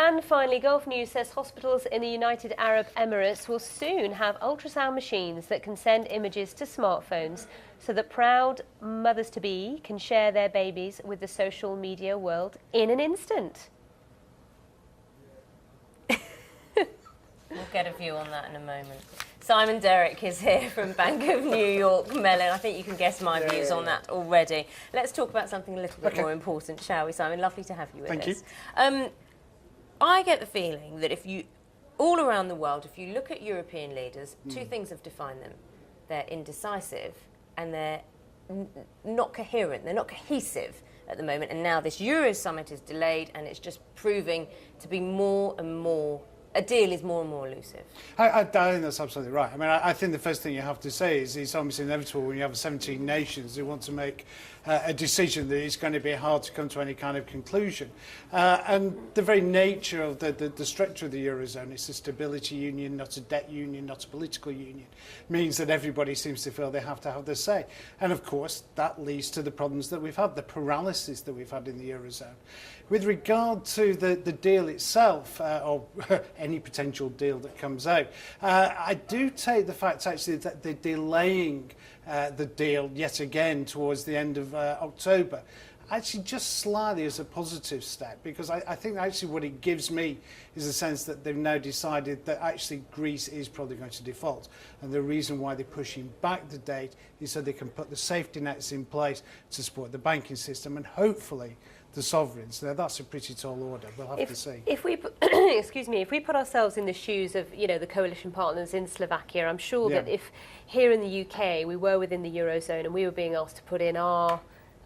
And finally, Gulf News says hospitals in the United Arab Emirates will soon have ultrasound machines that can send images to smartphones so that proud mothers-to-be can share their babies with the social media world in an instant. We'll get a view on that in a moment. Simon Derrick is here from Bank of New York Mellon. I think you can guess my views on that already. Let's talk about something a little bit more important, shall we, Simon? Lovely to have you with us. Thank you. I get the feeling that if you, all around the world, if you look at European leaders, two things have defined them. They're indecisive and they're not coherent. They're not cohesive at the moment. And now this Euro summit is delayed and it's just proving to be more and more, a deal is more and more elusive. I think that's absolutely right. I mean, I think the first thing you have to say is it's almost inevitable when you have 17 nations who want to make a decision that it's going to be hard to come to any kind of conclusion. And the very nature of the structure of the Eurozone, it's a stability union, not a debt union, not a political union, means that everybody seems to feel they have to have their say. And of course, that leads to the problems that we've had, the paralysis that we've had in the Eurozone. With regard to the deal itself, or any potential deal that comes out, I do take the fact actually that they're delaying the deal yet again towards the end of October actually just slightly as a positive step, because I think actually what it gives me is a sense that they've now decided that actually Greece is probably going to default, and the reason why they're pushing back the date is so they can put the safety nets in place to support the banking system and hopefully the sovereigns. Now that's a pretty tall order, we'll have to see. If we put, excuse me, if we put ourselves in the shoes of, you know, the coalition partners in Slovakia, I'm sure that if here in the UK we were within the Eurozone and we were being asked to put in our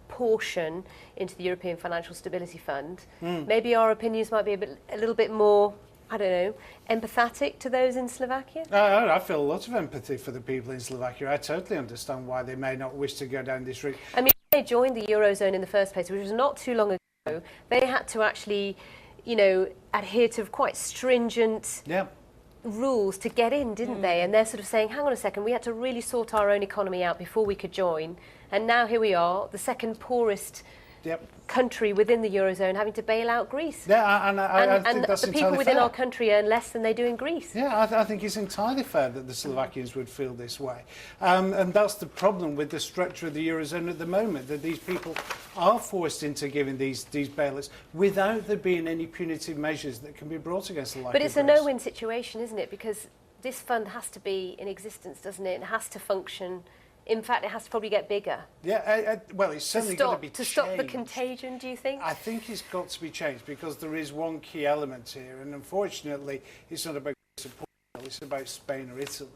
portion into the European Financial Stability Fund, maybe our opinions might be a little bit more, I don't know, empathetic to those in Slovakia? I feel a lot of empathy for the people in Slovakia. I totally understand why they may not wish to go down this route. I mean, they joined the Eurozone in the first place, which was not too long ago. They had to actually, you know, adhere to quite stringent rules to get in, didn't they? And they're sort of saying, hang on a second, we had to really sort our own economy out before we could join. And now here we are, the second poorest country within the Eurozone, having to bail out Greece. Yeah, and I think that's the people entirely within fair. our country earn less than they do in Greece. Yeah, I think it's entirely fair that the Slovakians would feel this way. And that's the problem with the structure of the Eurozone at the moment, that these people are forced into giving these bailouts without there being any punitive measures that can be brought against the likes of But it's Greece. a no-win situation, isn't it? Because this fund has to be in existence, doesn't it? It has to function. In fact, it has to probably get bigger. Yeah, well, it's certainly got to be changed. To stop the contagion, do you think? I think it's got to be changed because there is one key element here, and unfortunately, it's not about support, it's about Spain or Italy.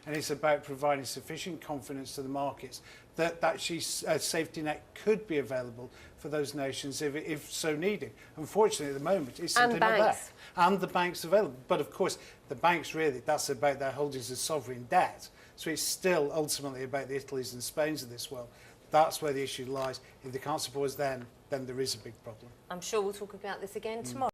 And it's about providing sufficient confidence to the markets that actually a safety net could be available for those nations if so needed. Unfortunately, at the moment, it's simply not there. And the banks available. But of course, the banks really, that's about their holdings of sovereign debt. So it's still ultimately about the Italys and Spains of this world. That's where the issue lies. If they can't support us then there is a big problem. I'm sure we'll talk about this again tomorrow.